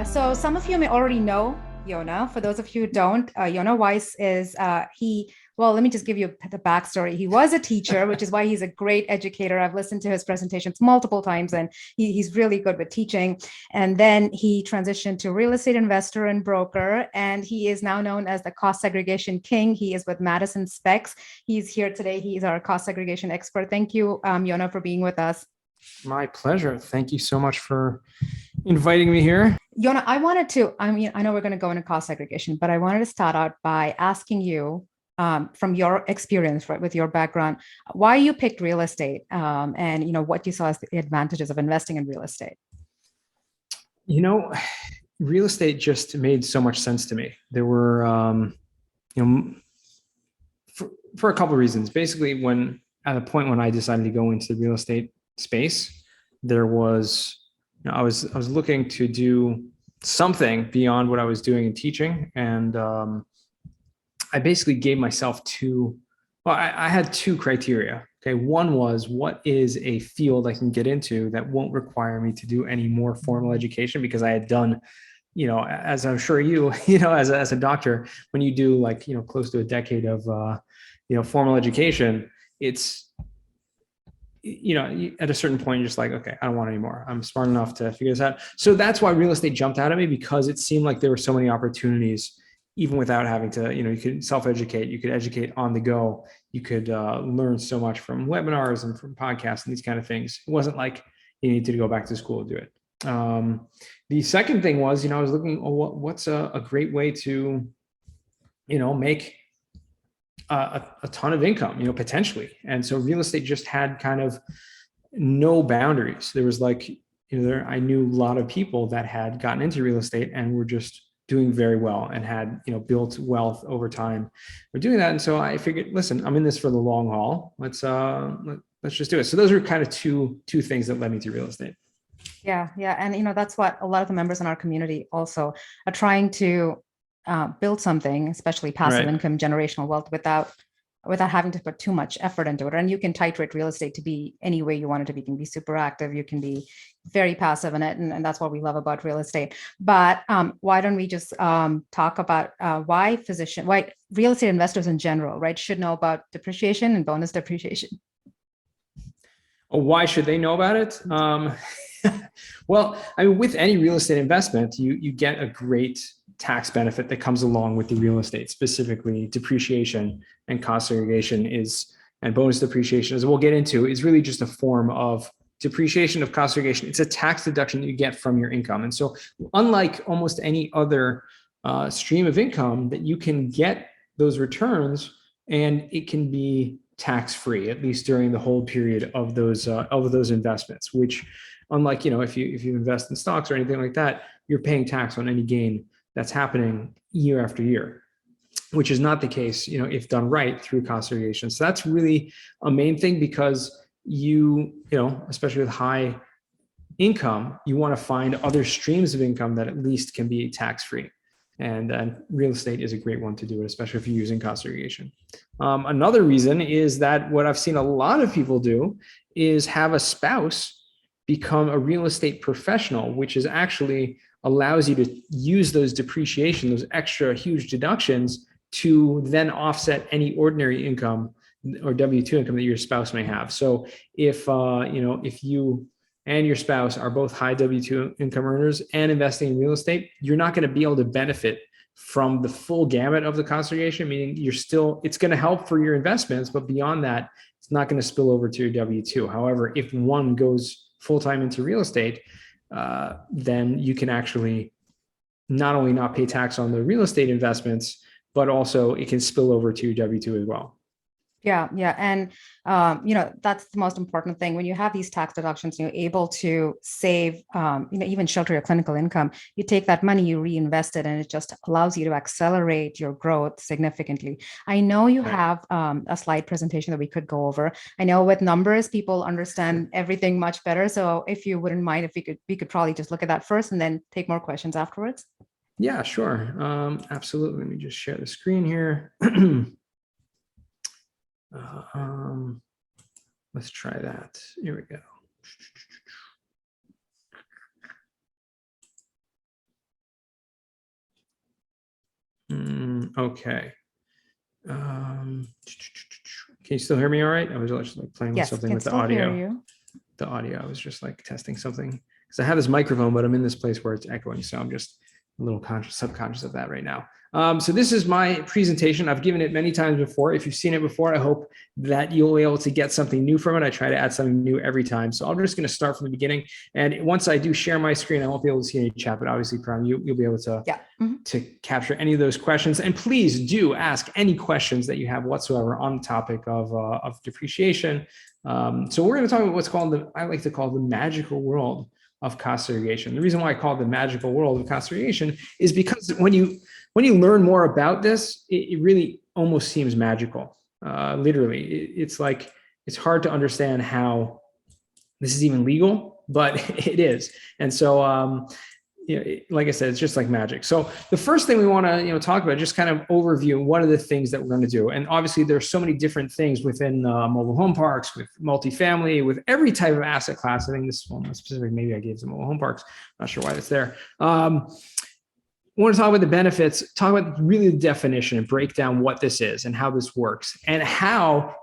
So some of you may already know Yonah. For those of you who don't, Yonah Weiss is well, let me just give you the backstory. He was a teacher, which is why he's a great educator. I've listened to his presentations multiple times, and he's really good with teaching. And then he transitioned to real estate investor and broker, and he is now known as the cost segregation king. He is with Madison Specs. He's here today. He's our cost segregation expert. Thank you, Yonah, for being with us. My pleasure. Thank you so much for inviting me here. Yonah, I know we're going to go into cost segregation, but I wanted to start out by asking you, from your experience, right, with your background, why you picked real estate, and what you saw as the advantages of investing in real estate. Real estate just made so much sense to me. There were, for a couple of reasons. Basically, at a point when I decided to go into the real estate space, there was, I was looking to do something beyond what I was doing in teaching, and I basically gave myself I had two criteria. Okay, one was, what is a field I can get into that won't require me to do any more formal education, because I had done, as I'm sure as a doctor, when you do close to a decade of formal education, it's at a certain point, you're just like, okay, I don't want any more. I'm smart enough to figure this out. So that's why real estate jumped out at me, because it seemed like there were so many opportunities, even without having to, you could self-educate, you could educate on the go. You could learn so much from webinars and from podcasts and these kind of things. It wasn't like you needed to go back to school to do it. The second thing was, I was looking, what's a great way to, make a ton of income, potentially. And so real estate just had kind of no boundaries. There was I knew a lot of people that had gotten into real estate and were just doing very well and had, built wealth over time. We're doing that. And so I figured, listen, I'm in this for the long haul. Let's just do it. So those are kind of two things that led me to real estate. Yeah. And, that's what a lot of the members in our community also are trying to build something, especially passive income, generational wealth, without having to put too much effort into it. And you can titrate real estate to be any way you want it to be. You can be super active, you can be very passive in it, and that's what we love about real estate. But why don't we just talk about why real estate investors in general, right, should know about depreciation and bonus depreciation? Why should they know about it? Well, with any real estate investment, you get a great tax benefit that comes along with the real estate, specifically depreciation and cost segregation and bonus depreciation, as we'll get into, is really just a form of depreciation of cost segregation. It's a tax deduction that you get from your income. And so unlike almost any other stream of income, that you can get those returns and it can be tax-free, at least during the whole period of those investments, which, unlike, if you invest in stocks or anything like that, you're paying tax on any gain that's happening year after year, which is not the case, if done right through cost segregation. So that's really a main thing, because especially with high income, you want to find other streams of income that at least can be tax-free. And real estate is a great one to do it, especially if you're using cost segregation. Another reason is that what I've seen a lot of people do is have a spouse become a real estate professional, which is actually allows you to use those depreciation, those extra huge deductions, to then offset any ordinary income or W-2 income that your spouse may have. So if you and your spouse are both high W-2 income earners and investing in real estate, you're not going to be able to benefit from the full gamut of the cost segregation, meaning it's going to help for your investments, but beyond that, it's not going to spill over to your W-2. However, if one goes full-time into real estate, then you can actually not only not pay tax on the real estate investments, but also it can spill over to your W-2 as well. Yeah. And, that's the most important thing. When you have these tax deductions, you're able to save, even shelter your clinical income. You take that money, you reinvest it, and it just allows you to accelerate your growth significantly. I know you have a slide presentation that we could go over. I know with numbers, people understand everything much better. So if you wouldn't mind, if we could probably just look at that first and then take more questions afterwards. Yeah, sure. Absolutely. Let me just share the screen here. Let's try that. Here we go. Okay. Can you still hear me all right? I was just like playing with Yes, something can with the still hear audio. you. The audio, I was just like testing something because I have this microphone, but I'm in this place where it's echoing. So I'm just a little subconscious of that right now. So this is my presentation. I've given it many times before. If you've seen it before, I hope that you'll be able to get something new from it. I try to add something new every time. So I'm just going to start from the beginning. And once I do share my screen, I won't be able to see any chat, but obviously, Prime, you'll be able to, to capture any of those questions. And please do ask any questions that you have whatsoever on the topic of depreciation. So we're going to talk about what's called I like to call the magical world of cost segregation. The reason why I call it the magical world of cost segregation is because when you learn more about this, it really almost seems magical. Literally, it's like it's hard to understand how this is even legal, but it is. And so, like I said, it's just like magic. So the first thing we want to talk about, just kind of overview what are the things that we're going to do. And obviously there's so many different things within mobile home parks, with multifamily, with every type of asset class. I think this one specific, maybe I gave some mobile home parks. Not sure why that's there. We want to talk about the benefits, talk about really the definition and break down what this is and how this works and how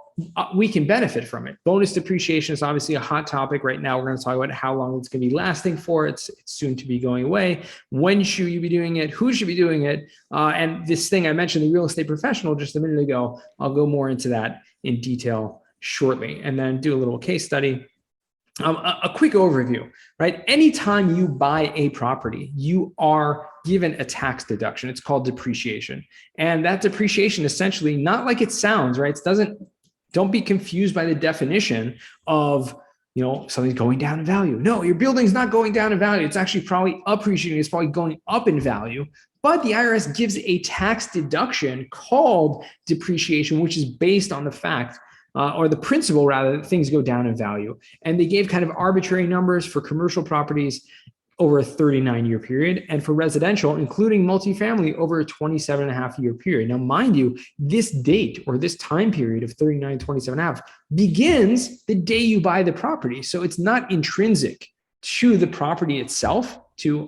we can benefit from it. Bonus depreciation is obviously a hot topic right now. We're going to talk about how long it's going to be lasting for. It's soon to be going away. When should you be doing it? Who should be doing it? And this thing I mentioned, the real estate professional, just a minute ago, I'll go more into that in detail shortly, and then do a little case study. A quick overview, right? Anytime you buy a property, you are given a tax deduction. It's called depreciation. And that depreciation essentially, not like it sounds, right? Don't be confused by the definition of, something's going down in value. No, your building's not going down in value. It's actually probably appreciating. It's probably going up in value. But the IRS gives a tax deduction called depreciation, which is based on the fact or the principle rather, that things go down in value. And they gave kind of arbitrary numbers for commercial properties over a 39-year period, and for residential, including multifamily, over a 27.5-year period. Now, mind you, this date or this time period of 39, 27.5 begins the day you buy the property. So it's not intrinsic to the property itself to,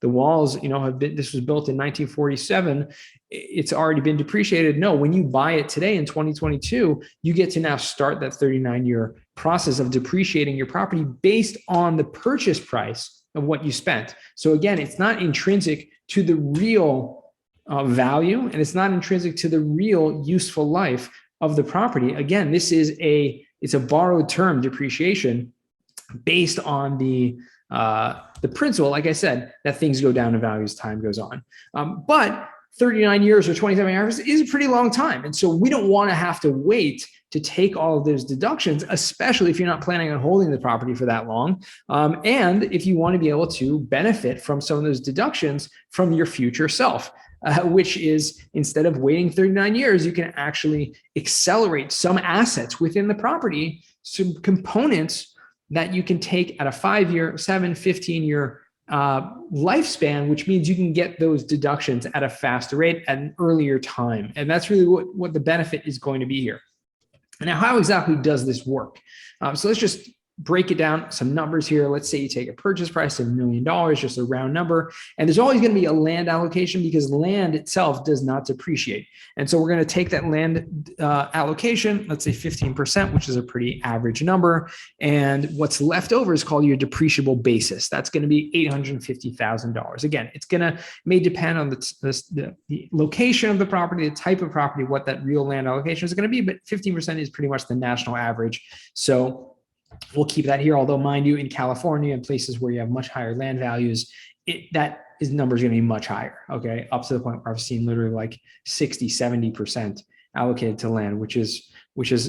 the walls, this was built in 1947. It's already been depreciated. No, when you buy it today in 2022, you get to now start that 39-year process of depreciating your property based on the purchase price of what you spent. So again, it's not intrinsic to the real value, and it's not intrinsic to the real useful life of the property. Again, it's a borrowed term, depreciation, based on the principle, like I said, that things go down in value as time goes on. But 39 years or 27 years is a pretty long time. And so we don't want to have to wait to take all of those deductions, especially if you're not planning on holding the property for that long. And if you want to be able to benefit from some of those deductions from your future self, which is, instead of waiting 39 years, you can actually accelerate some assets within the property, some components that you can take at a 5-year, 7, 15-year lifespan, which means you can get those deductions at a faster rate at an earlier time. And that's really what the benefit is going to be here. Now, how exactly does this work? So let's just break it down, some numbers here. Let's say you take a purchase price of $1 million, just a round number, and there's always going to be a land allocation because land itself does not depreciate. And so we're going to take that land allocation, let's say 15%, which is a pretty average number. And what's left over is called your depreciable basis. That's going to be $850,000. Again, may depend on the location of the property, the type of property, what that real land allocation is going to be, but 15% is pretty much the national average. So we'll keep that here. Although, mind you, in California and places where you have much higher land values, number is going to be much higher. Okay. Up to the point where I've seen literally like 60, 70% allocated to land, which is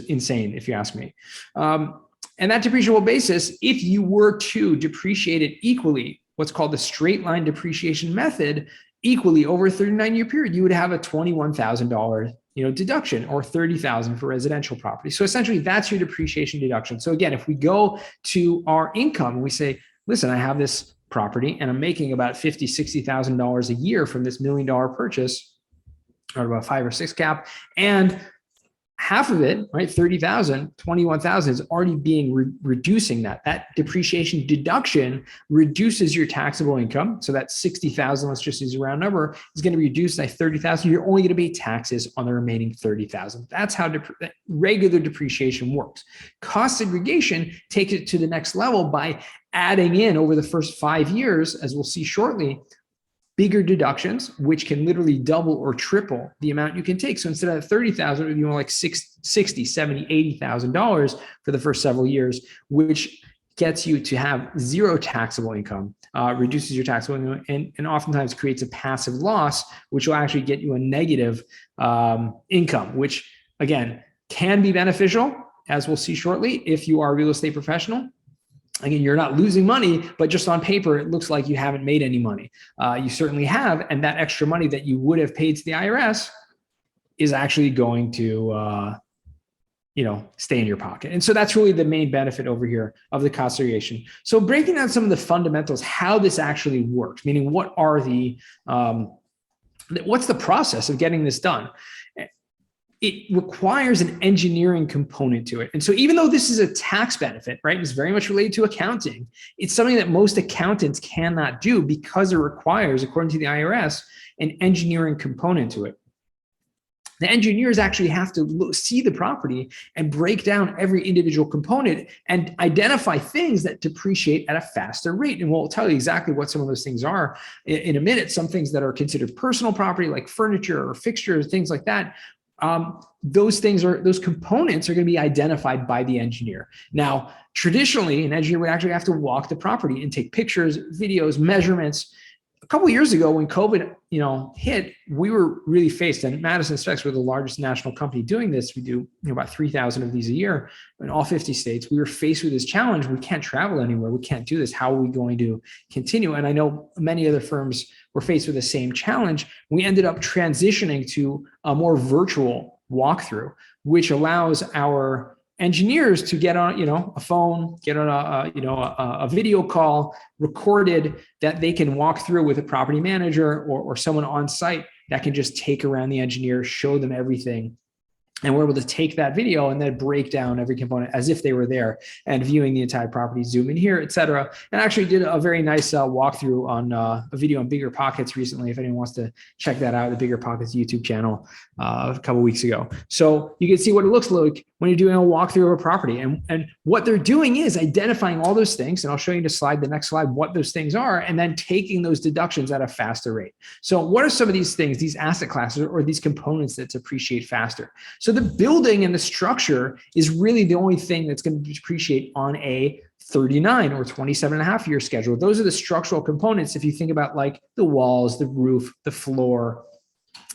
insane if you ask me. And that depreciable basis, if you were to depreciate it equally, what's called the straight line depreciation method, equally over a 39-year period, you would have a $21,000 deduction, or $30,000 for residential property. So essentially that's your depreciation deduction. So again, if we go to our income and we say, listen, I have this property and I'm making about $50,000, $60,000 a year from this $1 million purchase, or about 5 or 6 cap. And half of it, right, 30,000, 21,000 is already being reducing that. That depreciation deduction reduces your taxable income. So that 60,000, let's just use a round number, is going to be reduced by 30,000. You're only going to pay taxes on the remaining 30,000. That's how regular depreciation works. Cost segregation takes it to the next level by adding in over the first 5 years, as we'll see shortly, bigger deductions, which can literally double or triple the amount you can take. So instead of 30,000, it would be more like $60,000, $70,000, $80,000 for the first several years, which gets you to have zero taxable income, reduces your taxable income, and oftentimes creates a passive loss, which will actually get you a negative income, which again, can be beneficial, as we'll see shortly, if you are a real estate professional. Again, you're not losing money, but just on paper, it looks like you haven't made any money. You certainly have, and that extra money that you would have paid to the IRS is actually going to, stay in your pocket. And so that's really the main benefit over here of the cost segregation. So breaking down some of the fundamentals, how this actually works, meaning what are what's the process of getting this done? It requires an engineering component to it. And so even though this is a tax benefit, right, it's very much related to accounting, it's something that most accountants cannot do because it requires, according to the IRS, an engineering component to it. The engineers actually have to see the property and break down every individual component and identify things that depreciate at a faster rate. And we'll tell you exactly what some of those things are in a minute. Some things that are considered personal property, like furniture or fixtures, things like that. Those components are going to be identified by the engineer. Now, traditionally, an engineer would actually have to walk the property and take pictures, videos, measurements. A couple of years ago, when COVID, hit, we were really faced, and Madison Specs, we're the largest national company doing this. We do about 3,000 of these a year in all 50 states. We were faced with this challenge. We can't travel anywhere. We can't do this. How are we going to continue? And I know many other firms were faced with the same challenge. We ended up transitioning to a more virtual walkthrough, which allows our engineers to get on, a phone, get on a video call recorded that they can walk through with a property manager or someone on site that can just take around the engineer, show them everything. And we're able to take that video and then break down every component as if they were there and viewing the entire property, zoom in here, et cetera. And actually did a very nice walkthrough on a video on Bigger Pockets recently. If anyone wants to check that out, the Bigger Pockets YouTube channel a couple of weeks ago. So you can see what it looks like when you're doing a walkthrough of a property. And what they're doing is identifying all those things. And I'll show you the next slide, what those things are, and then taking those deductions at a faster rate. So what are some of these things, these asset classes or these components that depreciate faster? So the building and the structure is really the only thing that's going to depreciate on a 39 or 27.5 year schedule. Those are the structural components. If you think about like the walls, the roof, the floor,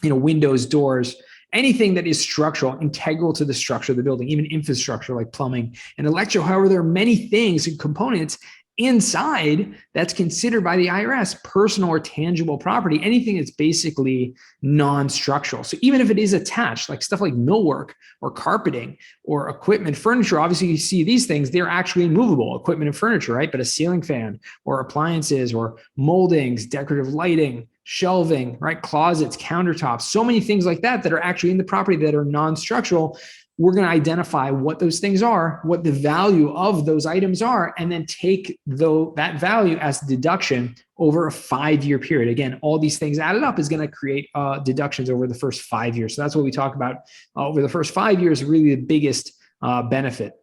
windows, doors, anything that is structural, integral to the structure of the building, even infrastructure like plumbing and electrical. However, there are many things and components inside that's considered by the IRS personal or tangible property, anything that's basically non-structural. So even if it is attached, like stuff like millwork or carpeting or equipment, furniture, obviously you see these things, they're actually movable, equipment and furniture, right? But a ceiling fan or appliances or moldings, decorative lighting, shelving, right? Closets, countertops, so many things like that that are actually in the property that are non-structural. We're going to identify what those things are, what the value of those items are, and then take that value as deduction over a 5-year period. Again, all these things added up is going to create deductions over the first 5 years. So that's what we talk about over the first 5 years, really the biggest benefit.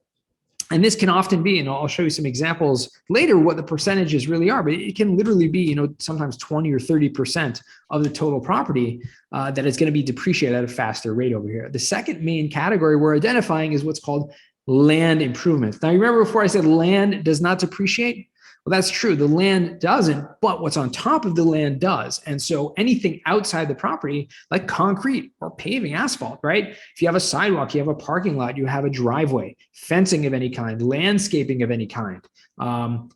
And this can often be, and I'll show you some examples later what the percentages really are, but it can literally be, sometimes 20 or 30% of the total property that is going to be depreciated at a faster rate over here. The second main category we're identifying is what's called land improvements. Now, you remember before I said land does not depreciate? Well, that's true. The land doesn't, but what's on top of the land does. And so anything outside the property, like concrete or paving, asphalt, right? If you have a sidewalk, you have a parking lot, you have a driveway, fencing of any kind, landscaping of any kind,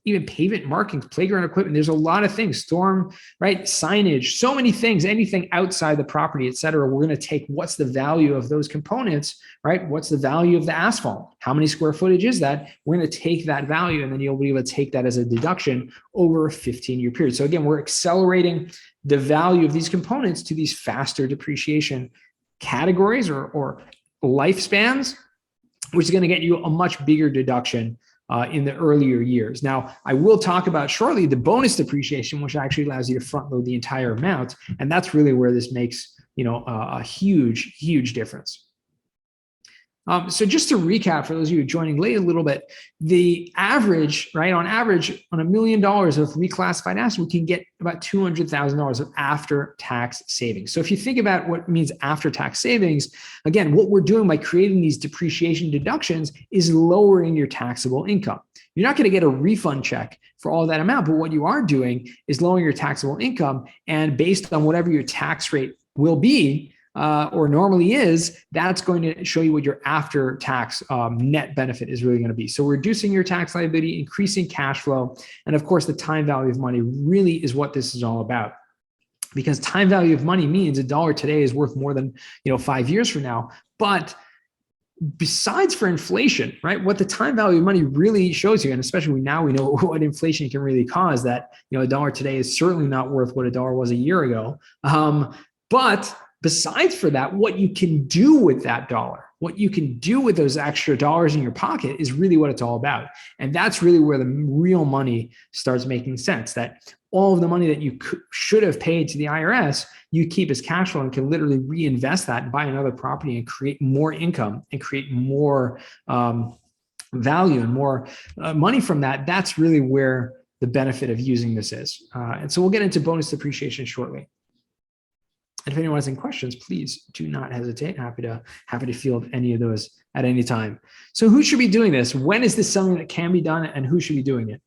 even pavement markings, playground equipment. There's a lot of things, storm, right? Signage, so many things, anything outside the property, et cetera. We're going to take what's the value of those components, right? What's the value of the asphalt? How many square footage is that? We're going to take that value and then you'll be able to take that as a deduction over a 15-year period. So again, we're accelerating the value of these components to these faster depreciation categories or lifespans, which is going to get you a much bigger deduction in the earlier years. Now, I will talk about shortly the bonus depreciation, which actually allows you to front load the entire amount. And that's really where this makes, a huge, huge difference. So just to recap, for those of you joining late a little bit, the average, right, on average, on $1 million of reclassified assets, we can get about $200,000 of after-tax savings. So if you think about what it means after-tax savings, again, what we're doing by creating these depreciation deductions is lowering your taxable income. You're not going to get a refund check for all that amount, but what you are doing is lowering your taxable income, and based on whatever your tax rate will be, or normally is, that's going to show you what your after-tax net benefit is really going to be. So reducing your tax liability, increasing cash flow, and of course, the time value of money really is what this is all about. Because time value of money means $1 today is worth more than 5 years from now. But besides for inflation, right, what the time value of money really shows you, and especially now we know what inflation can really cause, that $1 today is certainly not worth what $1 was a year ago. But besides for that, what you can do with that dollar, what you can do with those extra dollars in your pocket is really what it's all about. And that's really where the real money starts making sense, that all of the money that you should have paid to the IRS, you keep as cash flow and can literally reinvest that and buy another property and create more income and create more value and more money from that. That's really where the benefit of using this is. And so we'll get into bonus depreciation shortly. And if anyone has any questions, please do not hesitate. Happy to field any of those at any time. So who should be doing this? When is this something that can be done, and who should be doing it?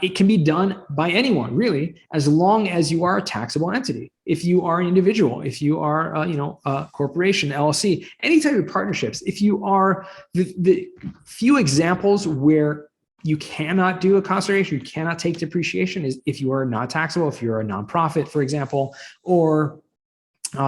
It can be done by anyone, really, as long as you are a taxable entity. If you are an individual, if you are a corporation, LLC, any type of partnerships, if you are the few examples where you cannot do a cost segregation, you cannot take depreciation, is if you are not taxable, if you're a nonprofit, for example, or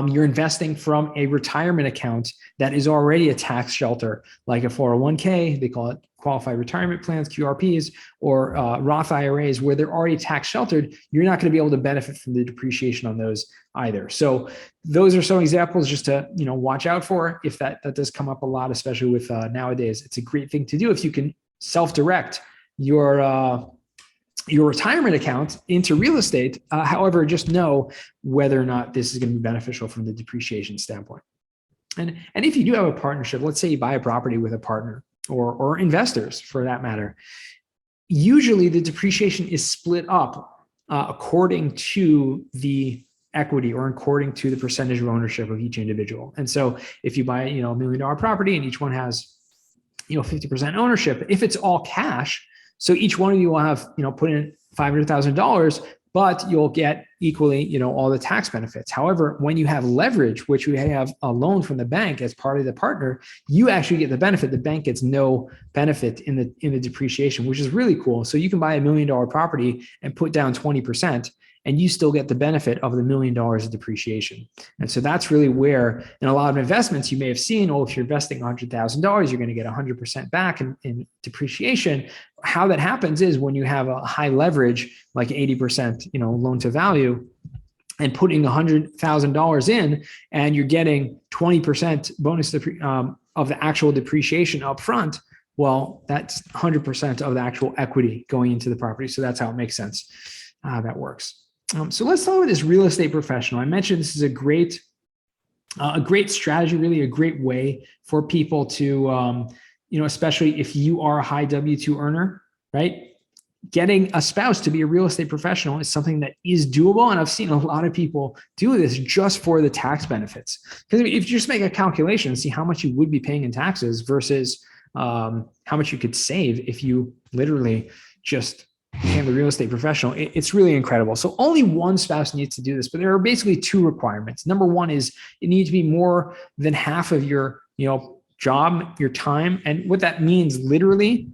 you're investing from a retirement account that is already a tax shelter, like a 401k, they call it qualified retirement plans, QRPs, or Roth IRAs, where they're already tax sheltered, you're not going to be able to benefit from the depreciation on those either. So those are some examples just to watch out for if that does come up a lot, especially with nowadays. It's a great thing to do if you can self-direct your retirement account into real estate. However, just know whether or not this is going to be beneficial from the depreciation standpoint. And if you do have a partnership, let's say you buy a property with a partner or investors for that matter, usually the depreciation is split up according to the equity or according to the percentage of ownership of each individual. And so if you buy $1 million property and each one has 50% ownership, if it's all cash, so each one of you will have, put in $500,000, but you'll get equally, all the tax benefits. However, when you have leverage, which we have a loan from the bank as part of the partner, you actually get the benefit. The bank gets no benefit in the depreciation, which is really cool. So you can buy $1 million property and put down 20%, and you still get the benefit of the $1 million of depreciation. And so that's really where, in a lot of investments, you may have seen, if you're investing $100,000, you're going to get 100% back in depreciation. How that happens is when you have a high leverage, like 80%, loan to value, and putting $100,000 in, and you're getting 20% bonus of the actual depreciation up front. Well, that's 100% of the actual equity going into the property. So that's how it makes sense. That works. So let's talk about this real estate professional. I mentioned this is a great strategy, really a great way for people to, especially if you are a high W-2 earner, right? Getting a spouse to be a real estate professional is something that is doable. And I've seen a lot of people do this just for the tax benefits. Because if you just make a calculation and see how much you would be paying in taxes versus how much you could save if you literally just became a real estate professional, it's really incredible. So only one spouse needs to do this, but there are basically two requirements. Number one is it needs to be more than half of your, job, your time. And what that means literally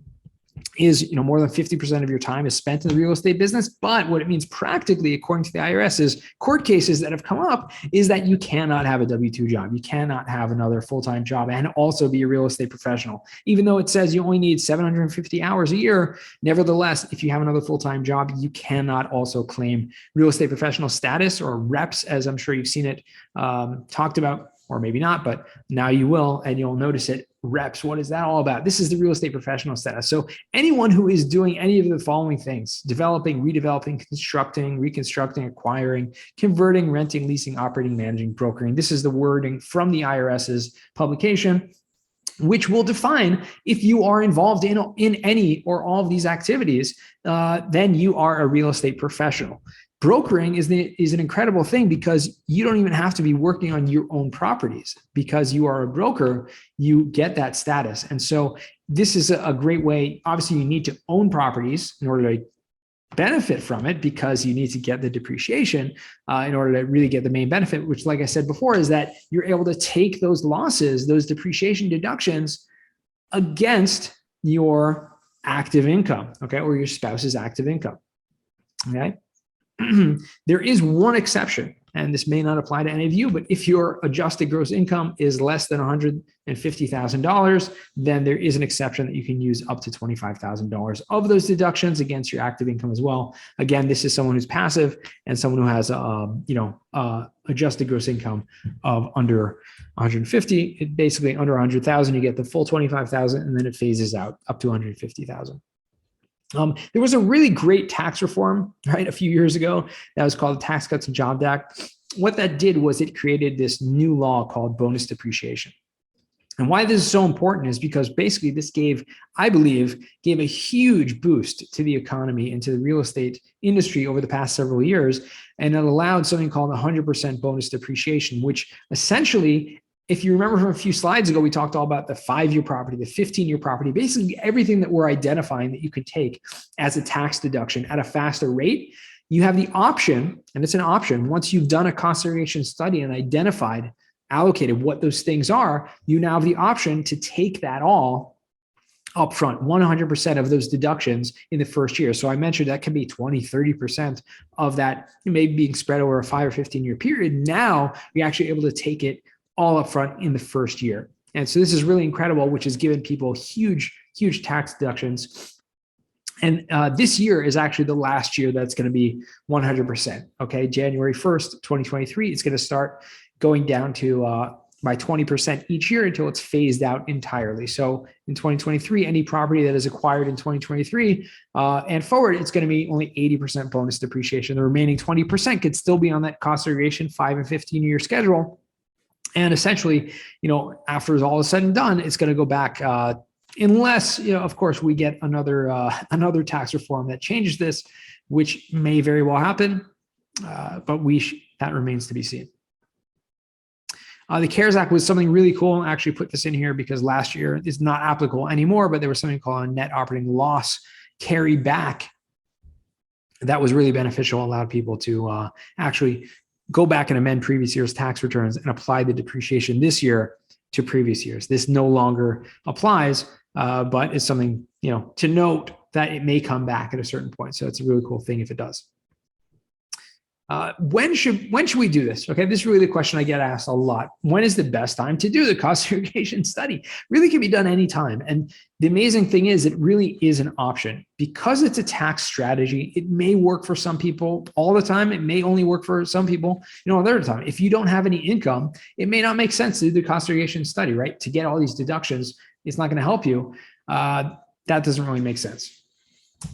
is, more than 50% of your time is spent in the real estate business. But what it means practically, according to the IRS, is court cases that have come up is that you cannot have a W-2 job. You cannot have another full-time job and also be a real estate professional. Even though it says you only need 750 hours a year, nevertheless, if you have another full-time job, you cannot also claim real estate professional status or reps, as I'm sure you've seen it talked about or maybe not, but now you will, and you'll notice it. Reps, what is that all about? This is the real estate professional status. So anyone who is doing any of the following things: developing, redeveloping, constructing, reconstructing, acquiring, converting, renting, leasing, operating, managing, brokering. This is the wording from the IRS's publication, which will define if you are involved in any or all of these activities, then you are a real estate professional. Brokering is an incredible thing because you don't even have to be working on your own properties. Because you are a broker, you get that status. And so this is a great way. Obviously, you need to own properties in order to benefit from it, because you need to get the depreciation in order to really get the main benefit, which, like I said before, is that you're able to take those losses, those depreciation deductions, against your active income, okay, or your spouse's active income, okay? There is one exception, and this may not apply to any of you, but if your adjusted gross income is less than $150,000, then there is an exception that you can use up to $25,000 of those deductions against your active income as well. Again, this is someone who's passive and someone who has adjusted gross income of under 150. It basically under 100,000, you get the full 25,000, and then it phases out up to 150,000. There was a really great tax reform, right, a few years ago that was called the Tax Cuts and Jobs Act. What that did was it created this new law called bonus depreciation. And why this is so important is because basically this I believe, gave a huge boost to the economy and to the real estate industry over the past several years. And it allowed something called 100% bonus depreciation, which essentially, if you remember from a few slides ago, we talked all about the 5-year property, the 15-year property, basically everything that we're identifying that you could take as a tax deduction at a faster rate. You have the option, and it's an option, once you've done a cost segregation study and allocated what those things are, you now have the option to take that all upfront, 100% of those deductions in the first year. So I mentioned that can be 20, 30% of that maybe being spread over a 5 or 15-year period. Now you're actually able to take it all up front in the first year. And so this is really incredible, which has given people huge, huge tax deductions. And this year is actually the last year that's going to be 100%. Okay, January 1st, 2023, it's going to start going down to by 20% each year until it's phased out entirely. So in 2023, any property that is acquired in 2023 and forward, it's going to be only 80% bonus depreciation. The remaining 20% could still be on that cost segregation 5 and 15-year schedule. And essentially, after all is said and done, it's going to go back unless, of course, we get another tax reform that changes this, which may very well happen, but that remains to be seen. The CARES Act was something really cool. I actually put this in here because last year it's not applicable anymore, but there was something called a net operating loss carry back that was really beneficial, allowed people to actually go back and amend previous year's tax returns and apply the depreciation this year to previous years. This no longer applies, but it's something, to note that it may come back at a certain point. So it's a really cool thing if it does. When should we do this? Okay, this is really the question I get asked a lot. When is the best time to do the cost segregation study? Really can be done anytime. And the amazing thing is, it really is an option. Because it's a tax strategy, it may work for some people all the time. It may only work for some people, another time. If you don't have any income, it may not make sense to do the cost segregation study, right? To get all these deductions, it's not going to help you. That doesn't really make sense.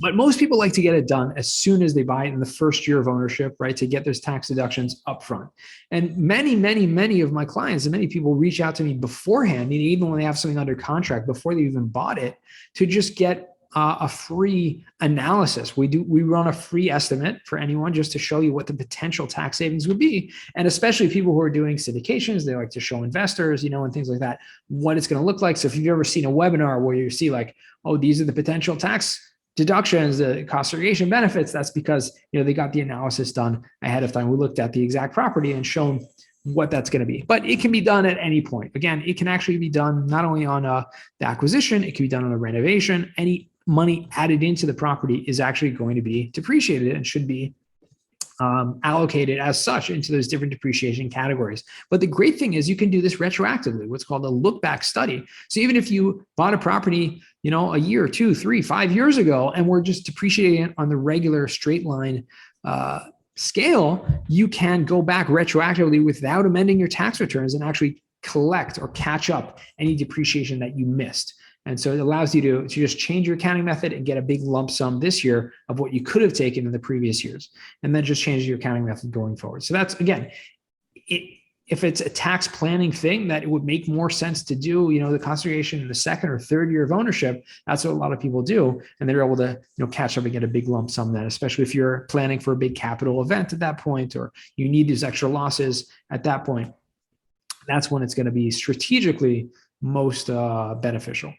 But most people like to get it done as soon as they buy it in the first year of ownership, right? To get those tax deductions upfront. And many of my clients and many people reach out to me beforehand, even when they have something under contract, before they even bought it, to just get a free analysis. We run a free estimate for anyone just to show you what the potential tax savings would be. And especially people who are doing syndications, they like to show investors, and things like that, what it's going to look like. So if you've ever seen a webinar where you see like, oh, these are the potential tax deductions, the cost segregation benefits, that's because they got the analysis done ahead of time. We looked at the exact property and shown what that's going to be. But it can be done at any point. Again, it can actually be done not only on the acquisition, it can be done on the renovation. Any money added into the property is actually going to be depreciated and should be allocated as such into those different depreciation categories. But the great thing is you can do this retroactively, what's called a look back study. So even if you bought a property, a year, 2, 3, 5 years ago, and we're just depreciating it on the regular straight line scale, you can go back retroactively without amending your tax returns and actually collect or catch up any depreciation that you missed. And so it allows you to just change your accounting method and get a big lump sum this year of what you could have taken in the previous years, and then just change your accounting method going forward. So that's, again, if it's a tax planning thing that it would make more sense to do, the consideration in the second or third year of ownership, that's what a lot of people do. And they're able to, catch up and get a big lump sum then, especially if you're planning for a big capital event at that point, or you need these extra losses at that point. That's when it's going to be strategically most beneficial.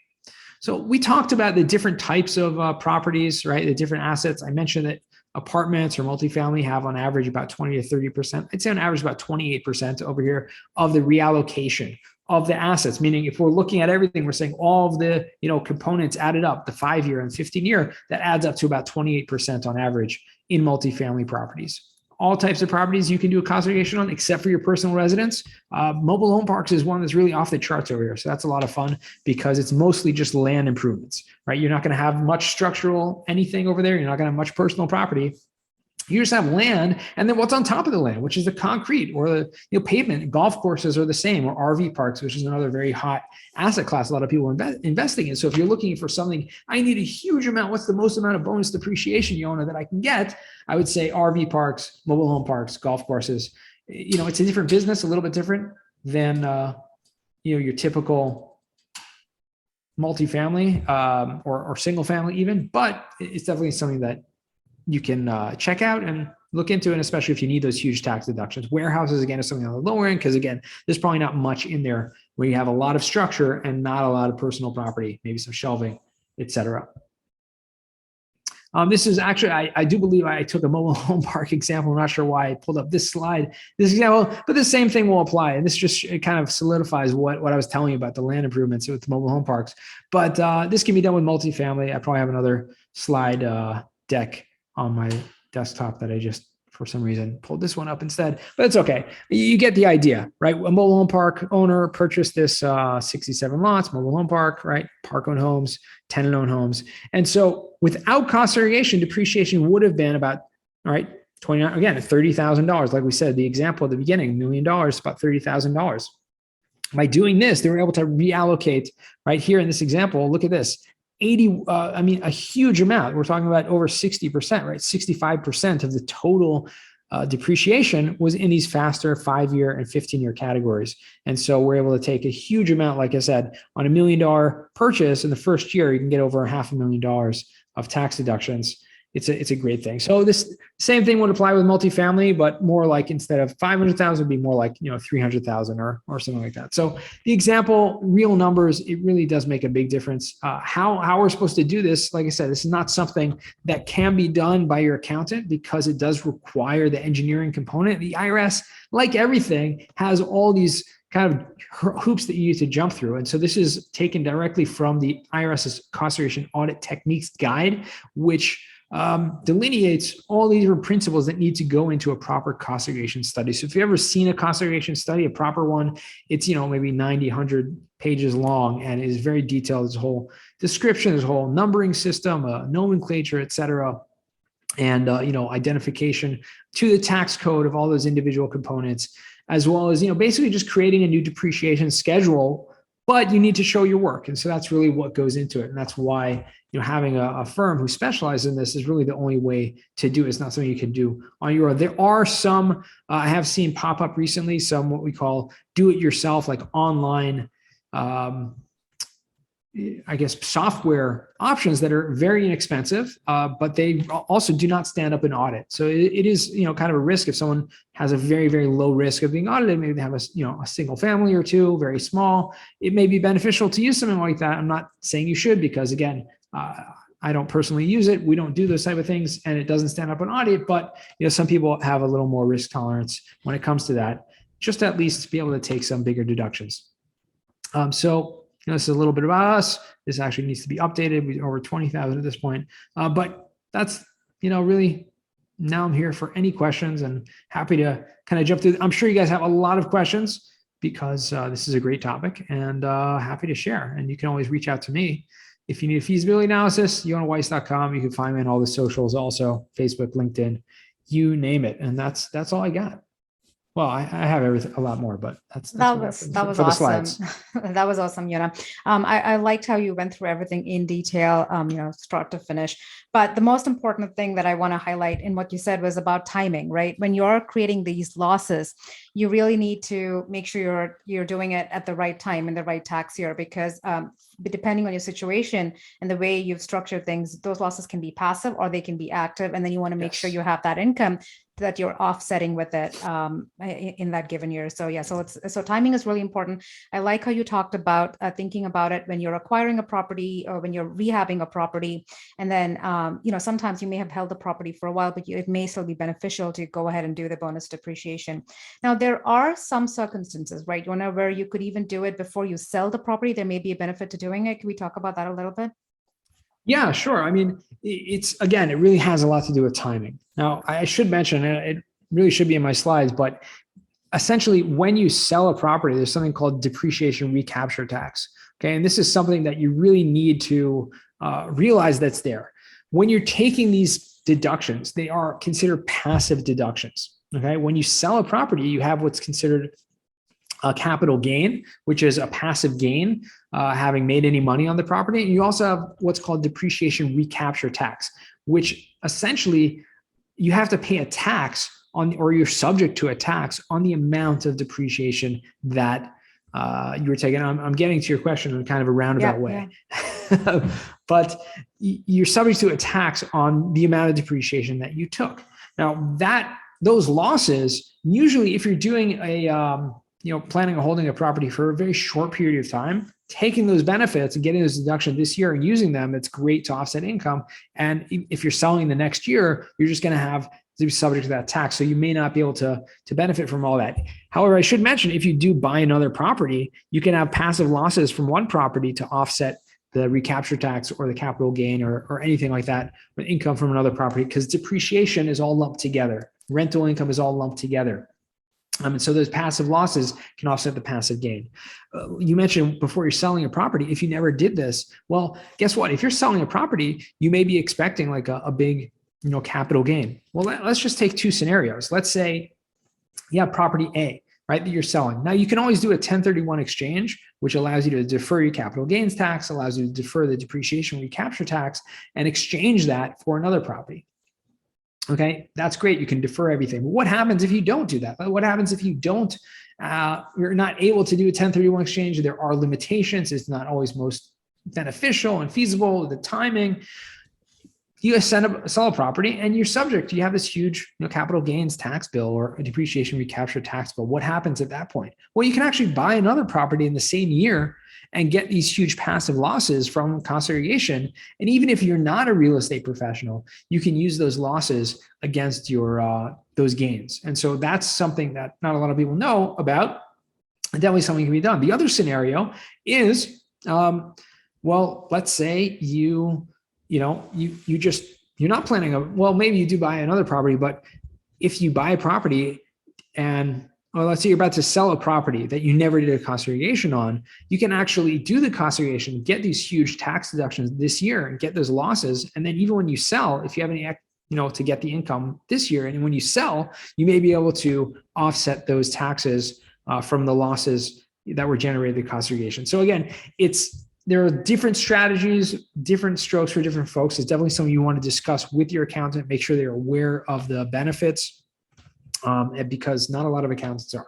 So we talked about the different types of properties, right? The different assets. I mentioned that apartments or multifamily have on average about 20 to 30%. I'd say on average about 28% over here of the reallocation of the assets. Meaning if we're looking at everything, we're saying all of the components added up, the 5-year and 15-year, that adds up to about 28% on average in multifamily properties. All types of properties you can do a cost segregation on, except for your personal residence. Mobile home parks is one that's really off the charts over here. So that's a lot of fun because it's mostly just land improvements, right? You're not going to have much structural anything over there. You're not going to have much personal property. You just have land, and then what's on top of the land, which is the concrete or the pavement. Golf courses are the same, or RV parks, which is another very hot asset class a lot of people are investing in. So if you're looking for something, I need a huge amount. What's the most amount of bonus depreciation, Yonah, that I can get? I would say RV parks, mobile home parks, golf courses. It's a different business, a little bit different than your typical multifamily or single family even, but it's definitely something that you can check out and look into, and especially if you need those huge tax deductions. Warehouses, again, is something on the lower end because, again, there's probably not much in there where you have a lot of structure and not a lot of personal property, maybe some shelving, etc. This is actually, I do believe I took a mobile home park example. I'm not sure why I pulled up this slide, this example, but the same thing will apply. And this just kind of solidifies what I was telling you about the land improvements with mobile home parks. But this can be done with multifamily. I probably have another slide deck on my desktop that I just, for some reason, pulled this one up instead, but it's okay. You get the idea, right? A mobile home park owner purchased this 67 lots, mobile home park, right? Park-owned homes, tenant-owned homes. And so without cost segregation, depreciation would have been about, all right, $30,000. Like we said, the example at the beginning, $1 million, about $30,000. By doing this, they were able to reallocate right here in this example. Look at this. A huge amount. We're talking about over 60%, right? 65% of the total depreciation was in these faster 5-year and 15-year categories. And so we're able to take a huge amount, like I said, on $1 million purchase in the first year, you can get over $500,000 of tax deductions. It's a great thing. So this same thing would apply with multifamily, but more like instead of 500,000, it'd be more like 300,000 or something like that. So the example, real numbers, it really does make a big difference. How we're supposed to do this, like I said, this is not something that can be done by your accountant because it does require the engineering component. The IRS, like everything, has all these kind of hoops that you need to jump through. And so this is taken directly from the IRS's cost segregation audit techniques guide, which delineates all these different principles that need to go into a proper cost segregation study. So if you've ever seen a cost segregation study, a proper one, it's, maybe 90, 100 pages long and is very detailed. There's a whole description, there's a whole numbering system, nomenclature, et cetera, and, identification to the tax code of all those individual components, as well as, basically just creating a new depreciation schedule, but you need to show your work. And so that's really what goes into it. And that's why, having a firm who specializes in this is really the only way to do it. It's not something you can do on your own. There are some, I have seen pop up recently, some what we call do it yourself, like online, software options that are very inexpensive, but they also do not stand up in audit. So it is, kind of a risk if someone has a very, very low risk of being audited. Maybe they have a single family or two, very small. It may be beneficial to use something like that. I'm not saying you should, because again, I don't personally use it. We don't do those type of things, and it doesn't stand up in audit. But some people have a little more risk tolerance when it comes to that. Just to at least be able to take some bigger deductions. So this is a little bit about us. This actually needs to be updated. We're over 20,000 at this point. But that's really, now I'm here for any questions and happy to kind of jump through. I'm sure you guys have a lot of questions because this is a great topic, and happy to share. And you can always reach out to me. If you need a feasibility analysis, YonahWeiss.com. You can find me on all the socials also, Facebook, LinkedIn, you name it. And that's all I got. Well, I have everything, a lot more, but that's what I have That was for the awesome. slides. That was awesome, Yonah. I liked how you went through everything in detail, start to finish. But the most important thing that I want to highlight in what you said was about timing, right? When you're creating these losses, you really need to make sure you're doing it at the right time in the right tax year, because depending on your situation and the way you've structured things, those losses can be passive or they can be active, and then you want to make sure you have that income that you're offsetting with it in that given year. So yeah, so timing is really important. I like how you talked about thinking about it when you're acquiring a property or when you're rehabbing a property, and then sometimes you may have held the property for a while, but it may still be beneficial to go ahead and do the bonus depreciation. Now there are some circumstances, right, where you could even do it before you sell the property. There may be a benefit to doing it. Can we talk about that a little bit? Yeah, sure. I mean, again, it really has a lot to do with timing. Now, I should mention, and it really should be in my slides, but essentially when you sell a property, there's something called depreciation recapture tax. Okay. And this is something that you really need to realize that's there. When you're taking these deductions, they are considered passive deductions. Okay. When you sell a property, you have what's considered a capital gain, which is a passive gain, having made any money on the property. And you also have what's called depreciation recapture tax, which essentially you have to pay a tax on, or you're subject to a tax on the amount of depreciation that you were taking. I'm getting to your question in kind of a roundabout way. Yeah. But you're subject to a tax on the amount of depreciation that you took. Now those losses, usually if you're doing planning on holding a property for a very short period of time, taking those benefits and getting those deductions this year and using them, it's great to offset income. And if you're selling the next year, you're just going to have to be subject to that tax. So you may not be able to benefit from all that. However, I should mention, if you do buy another property, you can have passive losses from one property to offset the recapture tax or the capital gain or anything like that with income from another property, because depreciation is all lumped together. Rental income is all lumped together. And so those passive losses can offset the passive gain. You mentioned before you're selling a property, if you never did this, well, guess what? If you're selling a property, you may be expecting like a big, capital gain. Well, let's just take two scenarios. Let's say you have property A, right, that you're selling. Now you can always do a 1031 exchange, which allows you to defer your capital gains tax, allows you to defer the depreciation recapture tax, and exchange that for another property. Okay, that's great. You can defer everything. But what happens if you don't do that? What happens if you don't, you're not able to do a 1031 exchange? There are limitations. It's not always most beneficial and feasible, the timing. You sell a property and you're subject, you have this huge capital gains tax bill or a depreciation recapture tax bill. What happens at that point? Well, you can actually buy another property in the same year and get these huge passive losses from cost segregation. And even if you're not a real estate professional, you can use those losses against your those gains. And so that's something that not a lot of people know about. And definitely something can be done. The other scenario is, well, let's say you're not planning maybe you do buy another property, but if you buy a property and let's say you're about to sell a property that you never did a cost segregation on, you can actually do the cost segregation, get these huge tax deductions this year and get those losses. And then even when you sell, if you have any, to get the income this year, and when you sell, you may be able to offset those taxes from the losses that were generated in cost segregation. So again, there are different strategies, different strokes for different folks. It's definitely something you want to discuss with your accountant. Make sure they're aware of the benefits, because not a lot of accountants are.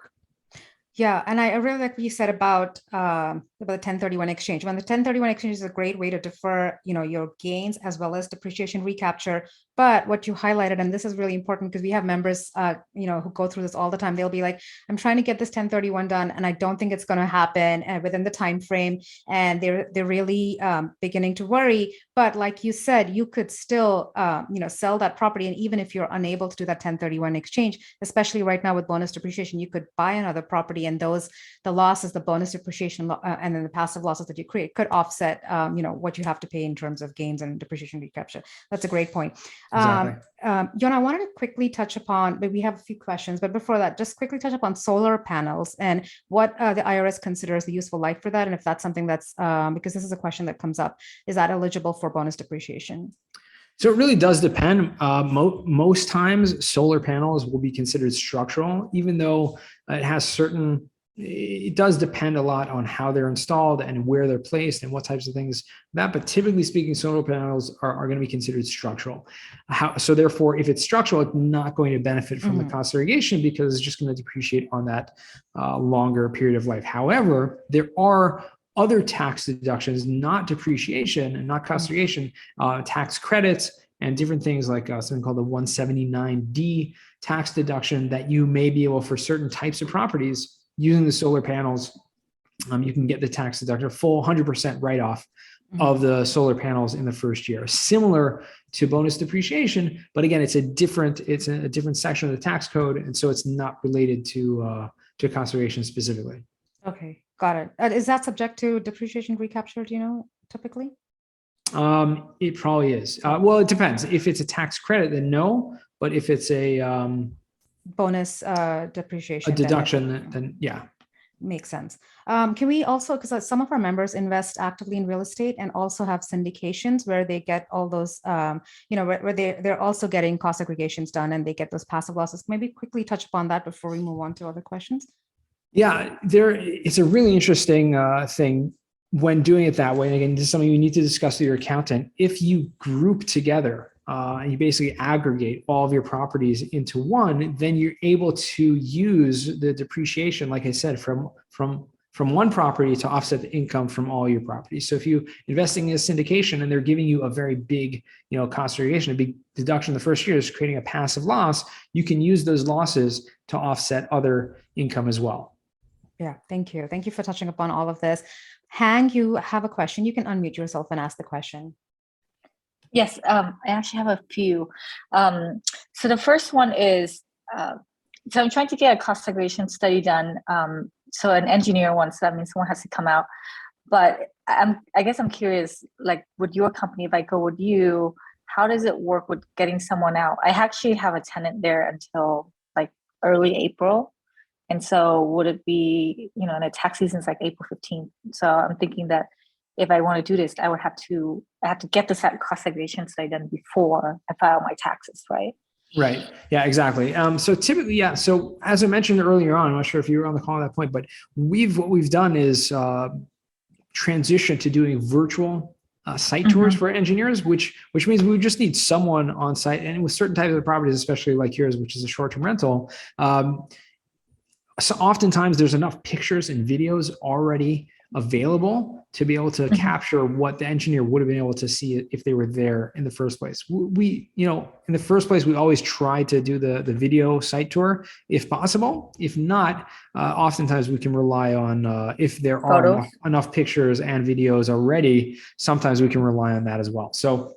Yeah, and I really like what you said about the 1031 exchange. When the 1031 exchange is a great way to defer, your gains as well as depreciation recapture. But what you highlighted, and this is really important because we have members, who go through this all the time. They'll be like, "I'm trying to get this 1031 done, and I don't think it's going to happen within the time frame." And they're really beginning to worry. But like you said, you could still, sell that property, and even if you're unable to do that 1031 exchange, especially right now with bonus depreciation, you could buy another property, and the losses, the bonus depreciation, and then the passive losses that you create could offset, what you have to pay in terms of gains and depreciation recapture. That's a great point. Exactly. Yonah, I wanted to quickly touch upon, but we have a few questions, but before that, just quickly touch upon solar panels and what the IRS considers the useful life for that. And if that's something that's, because this is a question that comes up, is that eligible for bonus depreciation? So it really does depend. Most times solar panels will be considered structural, even though it does depend a lot on how they're installed and where they're placed and what types of things that, but typically speaking, solar panels are going to be considered structural. So therefore, if it's structural, it's not going to benefit from the cost segregation because it's just going to depreciate on that longer period of life. However, there are other tax deductions, not depreciation and not cost segregation, tax credits and different things like something called the 179D tax deduction that you may be able for certain types of properties using the solar panels. You can get the tax deduction, full 100% write-off of the solar panels in the first year, similar to bonus depreciation. But again, it's a different section of the tax code, and so it's not related to cost segregation specifically. Okay, got it. Is that subject to depreciation recapture? Do you know typically? It probably is. Well, it depends. If it's a tax credit, then no. But if it's a bonus depreciation, a deduction, then yeah. Makes sense. Can we also, because some of our members invest actively in real estate and also have syndications where they get all those, where they're also getting cost segregations done and they get those passive losses. Maybe quickly touch upon that before we move on to other questions. Yeah, it's a really interesting thing when doing it that way. And again, this is something you need to discuss with your accountant. If you group together and you basically aggregate all of your properties into one, then you're able to use the depreciation, like I said, from one property to offset the income from all your properties. So if you investing in a syndication and they're giving you a very big, cost segregation, a big deduction the first year is creating a passive loss, you can use those losses to offset other income as well. Yeah, thank you. Thank you for touching upon all of this. Hang, you have a question. You can unmute yourself and ask the question. Yes, I actually have a few. So the first one is, so I'm trying to get a cost segregation study done. So an engineer wants, that means someone has to come out. But I guess I'm curious, like with your company, if I go with you, how does it work with getting someone out? I actually have a tenant there until like early April. And so would it be, and the tax season is like April 15th. So I'm thinking that if I want to do this, I have to get this cost segregation study done before I file my taxes, right? Right. Yeah, exactly. So typically, yeah. So as I mentioned earlier on, I'm not sure if you were on the call at that point, but what we've done is transition to doing virtual site tours for engineers, which means we just need someone on site. And with certain types of properties, especially like yours, which is a short-term rental, so oftentimes there's enough pictures and videos already available to be able to capture what the engineer would have been able to see if they were there in the first place. We in the first place, we always try to do the video site tour if possible. If not, oftentimes we can rely on if there are enough pictures and videos already, sometimes we can rely on that as well. So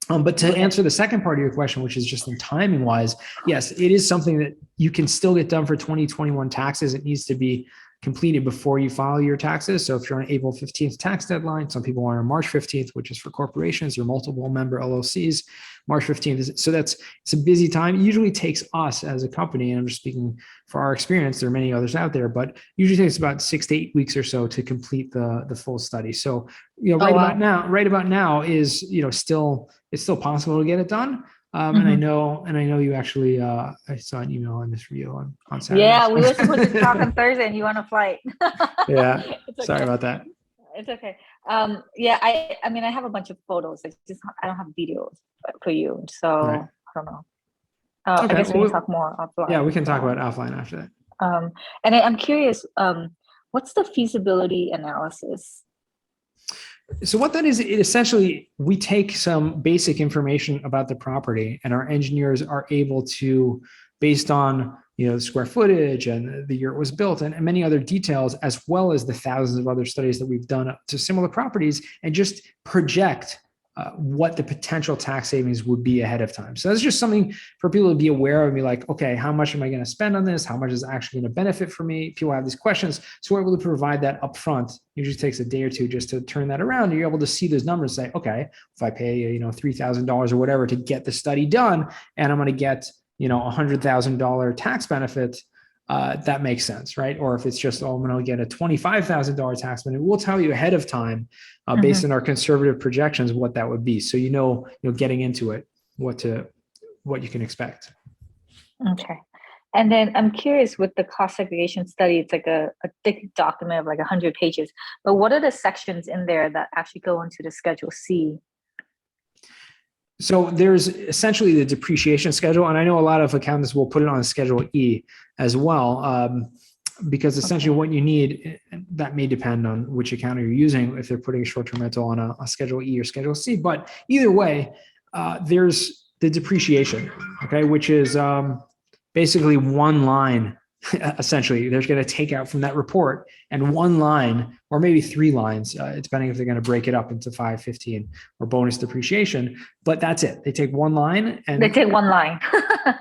but to answer the second part of your question, which is just in timing wise, yes, it is something that you can still get done for 2021 taxes. It needs to be completed before you file your taxes. So if you're on April 15th tax deadline, some people are on March 15th, which is for corporations or multiple member LLCs. March 15th. So it's a busy time. It usually takes us as a company, and I'm just speaking for our experience, there are many others out there, but usually takes about 6 to 8 weeks or so to complete the full study. So, about now is, it's still possible to get it done. And I know you actually, I saw an email on this for you on Saturday. Yeah, we were supposed to talk on Thursday and you on a flight. Yeah, okay. Sorry about that. It's okay. Yeah, I mean, I have a bunch of photos. I don't have videos for you. So right. I don't know. Okay, I guess we can talk more offline. Yeah, we can talk about offline after that. And I'm curious, what's the feasibility analysis? So what that is, essentially, we take some basic information about the property and our engineers are able to, based on the square footage and the year it was built and many other details, as well as the thousands of other studies that we've done to similar properties, and just project what the potential tax savings would be ahead of time. So that's just something for people to be aware of and be like, okay, how much am I going to spend on this? How much is actually going to benefit for me? People have these questions. So we're able to provide that upfront. It usually takes a day or two just to turn that around. And you're able to see those numbers, say, okay, if I pay, $3,000 or whatever to get the study done, and I'm going to get, $100,000 tax benefit, that makes sense, right? Or if it's just, oh, I'm going to get a $25,000 tax benefit, we'll tell you ahead of time, based on our conservative projections, what that would be. So, getting into it, what you can expect. Okay. And then I'm curious, with the cost segregation study, it's like a thick document of like 100 pages, but what are the sections in there that actually go into the Schedule C? So there's essentially the depreciation schedule, and I know a lot of accountants will put it on Schedule E as well, because essentially what you need, that may depend on which accountant you're using, if they're putting a short-term rental on a Schedule E or Schedule C. But either way, there's the depreciation, okay, which is basically one line. Essentially, they're going to take out from that report, and one line or maybe three lines, depending if they're going to break it up into 5, 15 or bonus depreciation. But that's it. They take one line and they take one line.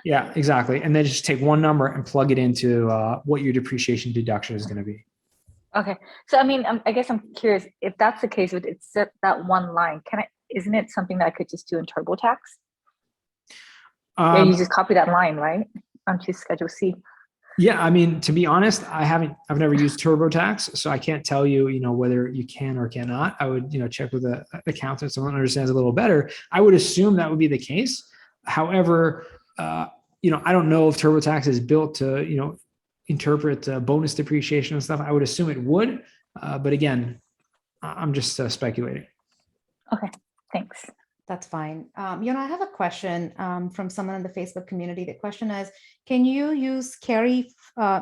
Yeah, exactly. And then just take one number and plug it into what your depreciation deduction is going to be. Okay. So, I mean, I guess I'm curious, if that's the case with it's that one line, isn't it something that I could just do in TurboTax? Yeah, you just copy that line, right? Onto Schedule C. Yeah, I mean, to be honest, I've never used TurboTax, so I can't tell you, whether you can or cannot. I would, check with the accountant, someone understands a little better. I would assume that would be the case. However, I don't know if TurboTax is built to, interpret bonus depreciation and stuff. I would assume it would, but again, I'm just speculating. Okay, thanks. That's fine. Yonah, I have a question from someone in the Facebook community. The question is, can you use carry,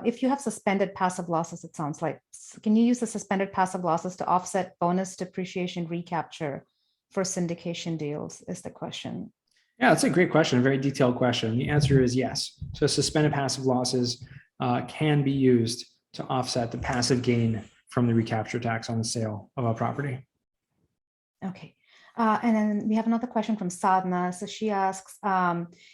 if you have suspended passive losses, it sounds like, can you use the suspended passive losses to offset bonus depreciation recapture for syndication deals, is the question. Yeah, that's a great question, a very detailed question. The answer is yes. So suspended passive losses can be used to offset the passive gain from the recapture tax on the sale of a property. Okay. And then we have another question from Sadhna. So she asks,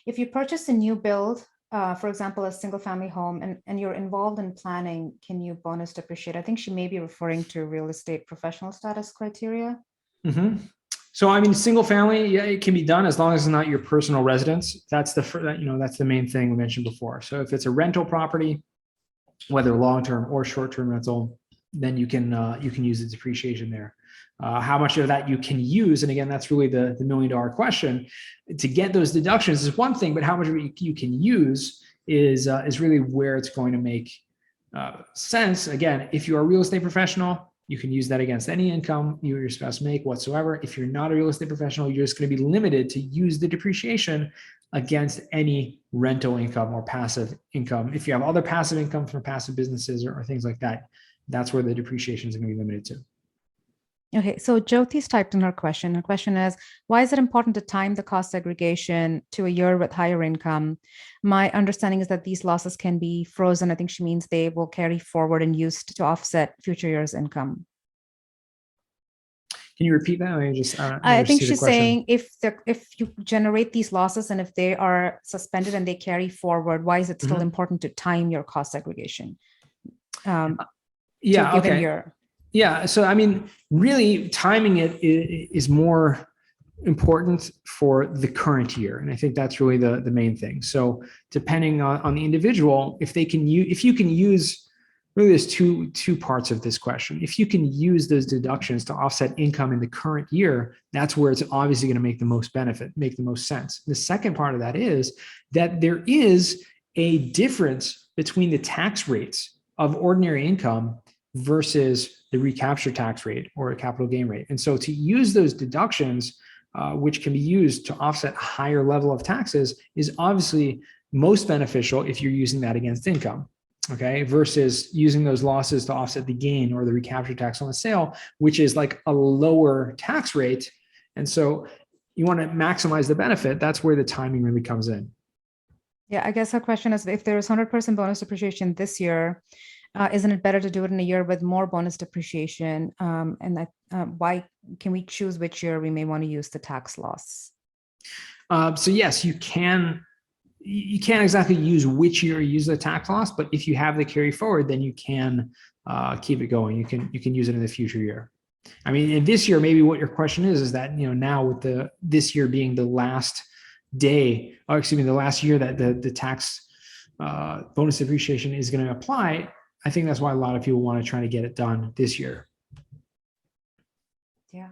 if you purchase a new build, for example, a single family home, and you're involved in planning, can you bonus depreciate? I think she may be referring to real estate professional status criteria. Mm-hmm. So, I mean, single family, yeah, it can be done as long as it's not your personal residence. That's that's the main thing we mentioned before. So if it's a rental property, whether long-term or short-term rental, then you can use the depreciation there. How much of that you can use, and again, that's really the $1 million question. To get those deductions is one thing, but how much of it you can use is really where it's going to make sense. Again, if you're a real estate professional, you can use that against any income you or your spouse make whatsoever. If you're not a real estate professional, you're just going to be limited to use the depreciation against any rental income or passive income. If you have other passive income from passive businesses or things like that, that's where the depreciation is going to be limited to. Okay, so Jyoti's typed in her question. Her question is, why is it important to time the cost segregation to a year with higher income? My understanding is that these losses can be frozen. I think she means they will carry forward and used to offset future years' income. Can you repeat that? I think she's saying if you generate these losses and if they are suspended and they carry forward, why is it still important to time your cost segregation? Yeah, okay. Yeah, so I mean, really timing it is more important for the current year. And I think that's really the main thing. So depending on the individual, if you can use, really there's two parts of this question. If you can use those deductions to offset income in the current year, that's where it's obviously going to make the most benefit, make the most sense. The second part of that is that there is a difference between the tax rates of ordinary income versus the recapture tax rate or a capital gain rate. And so to use those deductions, which can be used to offset higher level of taxes, is obviously most beneficial if you're using that against income, okay, versus using those losses to offset the gain or the recapture tax on the sale, which is like a lower tax rate. And so you want to maximize the benefit. That's where the timing really comes in. Yeah, I guess her question is, if there's 100% bonus depreciation this year, isn't it better to do it in a year with more bonus depreciation? And that, why can we choose which year we may want to use the tax loss? So yes, you can. You can't exactly use which year you use the tax loss, but if you have the carry forward, then you can keep it going. You can use it in the future year. I mean, in this year, maybe what your question is that now with this year being the last day, or excuse me, the last year that the tax bonus depreciation is going to apply, I think that's why a lot of people want to try to get it done this year. Yeah.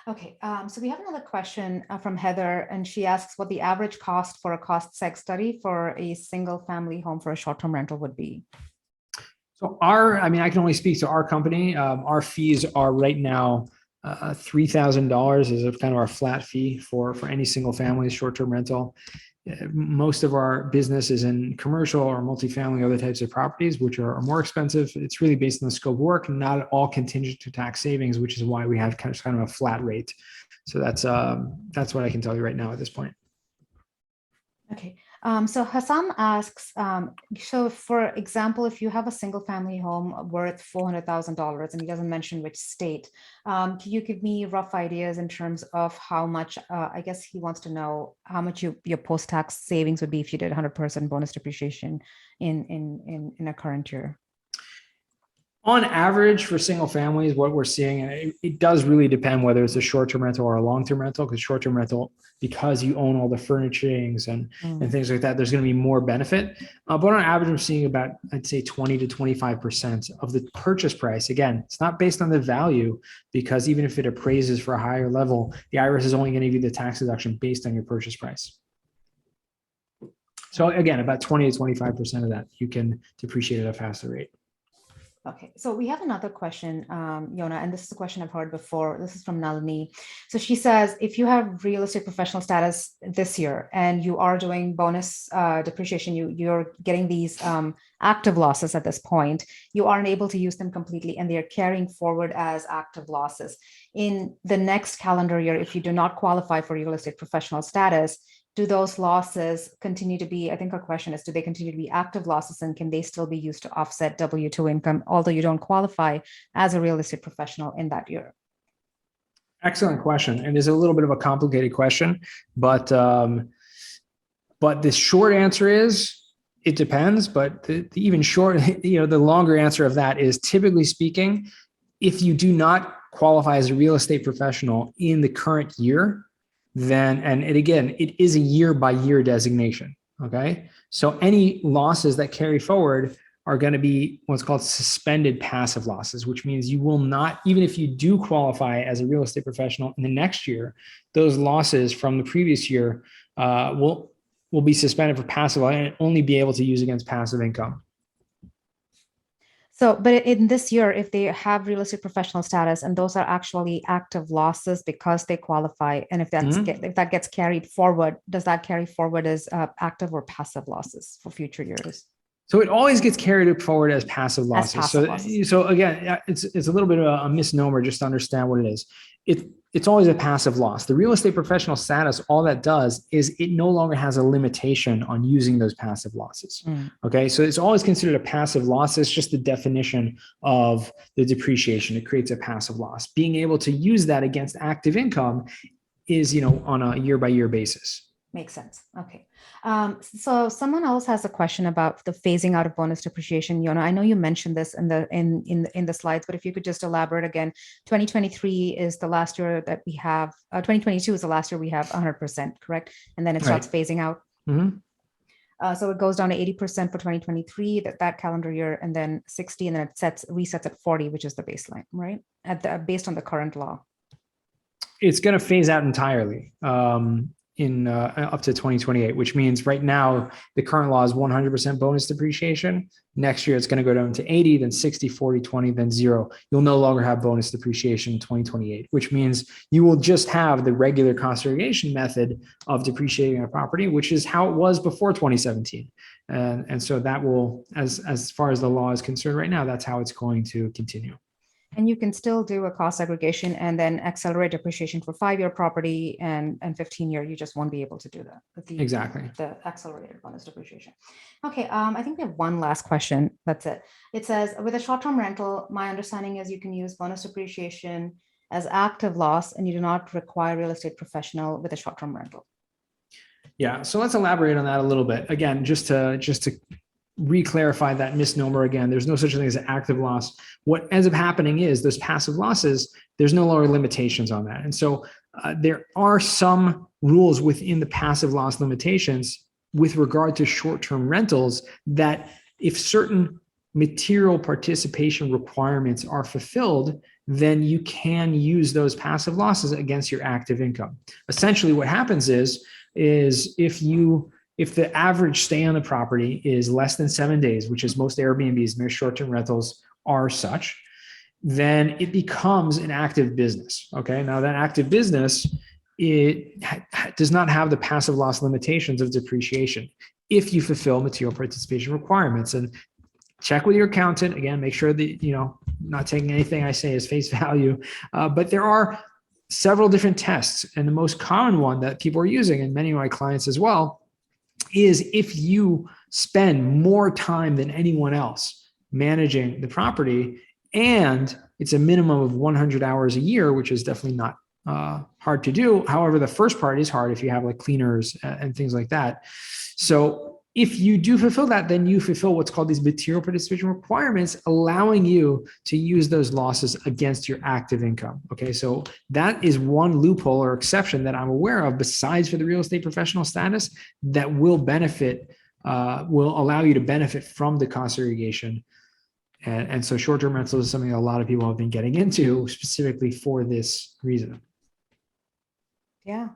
Okay. So we have another question from Heather, and she asks what the average cost for a cost seg study for a single family home for a short-term rental would be. So I can only speak to our company. Our fees are right now $3,000 is kind of our flat fee for any single family short-term rental. Most of our business is in commercial or multifamily, other types of properties, which are more expensive. It's really based on the scope of work, not all contingent to tax savings, which is why we have kind of a flat rate. So that's what I can tell you right now at this point. Okay. So Hassan asks, so for example, if you have a single family home worth $400,000, and he doesn't mention which state, can you give me rough ideas in terms of how much, I guess he wants to know how much your post-tax savings would be if you did 100% bonus depreciation in a current year? On average, for single families, what we're seeing, and it does really depend whether it's a short-term rental or a long-term rental, because short-term rental, because you own all the furnishings and things like that, there's going to be more benefit. But on average, I'm seeing about, I'd say 20 to 25% of the purchase price. Again, it's not based on the value, because even if it appraises for a higher level, the IRS is only going to give you the tax deduction based on your purchase price. So again, about 20 to 25% of that you can depreciate at a faster rate. Okay, so we have another question, Yonah, and this is a question I've heard before. This is from Nalini. So she says, if you have real estate professional status this year and you are doing bonus depreciation, you're getting these active losses at this point, you aren't able to use them completely and they're carrying forward as active losses. In the next calendar year, if you do not qualify for real estate professional status, do those losses continue to be, I think our question is, do they continue to be active losses and can they still be used to offset W-2 income, although you don't qualify as a real estate professional in that year? Excellent question. And it's a little bit of a complicated question, but the short answer is it depends. But the even short, the longer answer of that is, typically speaking, if you do not qualify as a real estate professional in the current year, then, and again, it is a year by year designation. Okay. So any losses that carry forward are going to be what's called suspended passive losses, which means you will not, even if you do qualify as a real estate professional in the next year, those losses from the previous year will be suspended for passive and only be able to use against passive income. So, but in this year, if they have real estate professional status and those are actually active losses because they qualify, and if that's if that gets carried forward, does that carry forward as active or passive losses for future years? So it always gets carried forward as passive losses. So again, it's a little bit of a misnomer just to understand what it is. It's always a passive loss. The real estate professional status, all that does is it no longer has a limitation on using those passive losses. Okay, so it's always considered a passive loss. It's just the definition of the depreciation. It creates a passive loss. Being able to use that against active income is, on a year by year basis. Makes sense. Okay. So someone else has a question about the phasing out of bonus depreciation. Yonah, I know you mentioned this in the slides, but if you could just elaborate again. 2023 is the last year that we have. 2022 is the last year we have 100%, correct? And then it starts phasing out. So it goes down to 80% for 2023, that calendar year, and then 60, and then it resets at 40, which is the baseline, right? Based on the current law. It's going to phase out entirely. In up to 2028, which means right now the current law is 100% bonus depreciation. Next year it's going to go down to 80, then 60, 40, 20, then 0. You'll no longer have bonus depreciation in 2028, which means you will just have the regular cost segregation method of depreciating a property, which is how it was before 2017. And so that will, as far as the law is concerned right now, that's how it's going to continue. And you can still do a cost segregation and then accelerate depreciation for 5-year property and 15-year. You just won't be able to do that. Exactly. The accelerated bonus depreciation. Okay. I think we have one last question. That's it. It says, with a short-term rental, my understanding is you can use bonus depreciation as active loss and you do not require real estate professional with a short-term rental. Yeah. So let's elaborate on that a little bit. Again, just to re-clarify that misnomer again, there's no such thing as an active loss. What ends up happening is those passive losses, there's no longer limitations on that. And so there are some rules within the passive loss limitations with regard to short-term rentals, that if certain material participation requirements are fulfilled, then you can use those passive losses against your active income. Essentially, what happens is if the average stay on the property is less than 7 days, which is most Airbnbs, most short-term rentals are such, then it becomes an active business. Okay, now that active business, it does not have the passive loss limitations of depreciation if you fulfill material participation requirements. And check with your accountant again, make sure that not taking anything I say as face value, but there are several different tests, and the most common one that people are using, and many of my clients as well, is if you spend more time than anyone else managing the property, and it's a minimum of 100 hours a year, which is definitely not hard to do. However, the first part is hard if you have like cleaners and things like that. So if you do fulfill that, then you fulfill what's called these material participation requirements, allowing you to use those losses against your active income. Okay, so that is one loophole or exception that I'm aware of, besides for the real estate professional status, that will allow you to benefit from the cost segregation. And so short-term rentals is something that a lot of people have been getting into specifically for this reason. Yeah.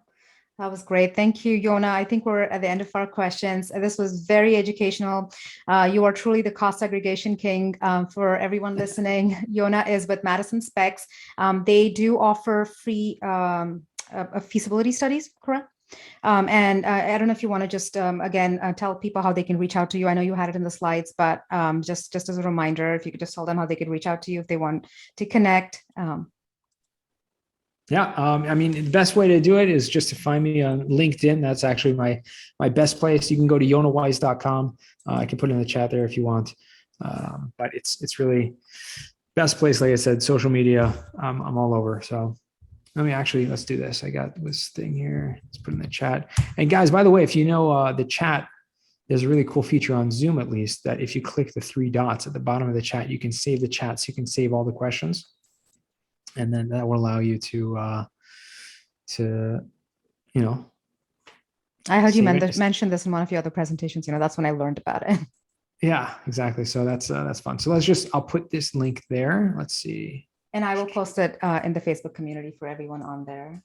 That was great. Thank you, Yonah. I think we're at the end of our questions. This was very educational. You are truly the cost segregation king. For everyone listening, Yonah is with Madison Specs. They do offer free feasibility studies, correct? And I don't know if you want to just, again, tell people how they can reach out to you. I know you had it in the slides, but just as a reminder, if you could just tell them how they could reach out to you if they want to connect. Yeah, I mean, the best way to do it is just to find me on LinkedIn. That's actually my best place. You can go to yonahweiss.com. I can put it in the chat there if you want. But it's really best place. Like I said, social media. I'm all over. So let's do this. I got this thing here. Let's put it in the chat. And guys, by the way, if you know the chat, there's a really cool feature on Zoom, at least, that if you click the 3 dots at the bottom of the chat, you can save the chat, so you can save all the questions. And then that will allow you to I heard you mention this in one of your other presentations. That's when I learned about it. Yeah, exactly. So that's fun. So I'll put this link there. Let's see. And I will post it in the Facebook community for everyone on there.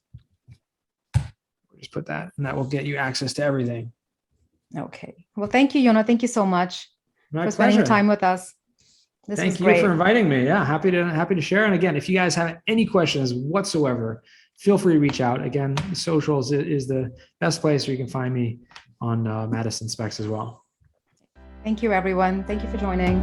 We'll just put that, and that will get you access to everything. Okay. Well, thank you, Yonah. Thank you so much for spending time with us. Thank you for inviting me. Yeah, happy to share. And again, if you guys have any questions whatsoever, feel free to reach out. Again, socials is the best place where you can find me on Madison Specs as well. Thank you, everyone. Thank you for joining.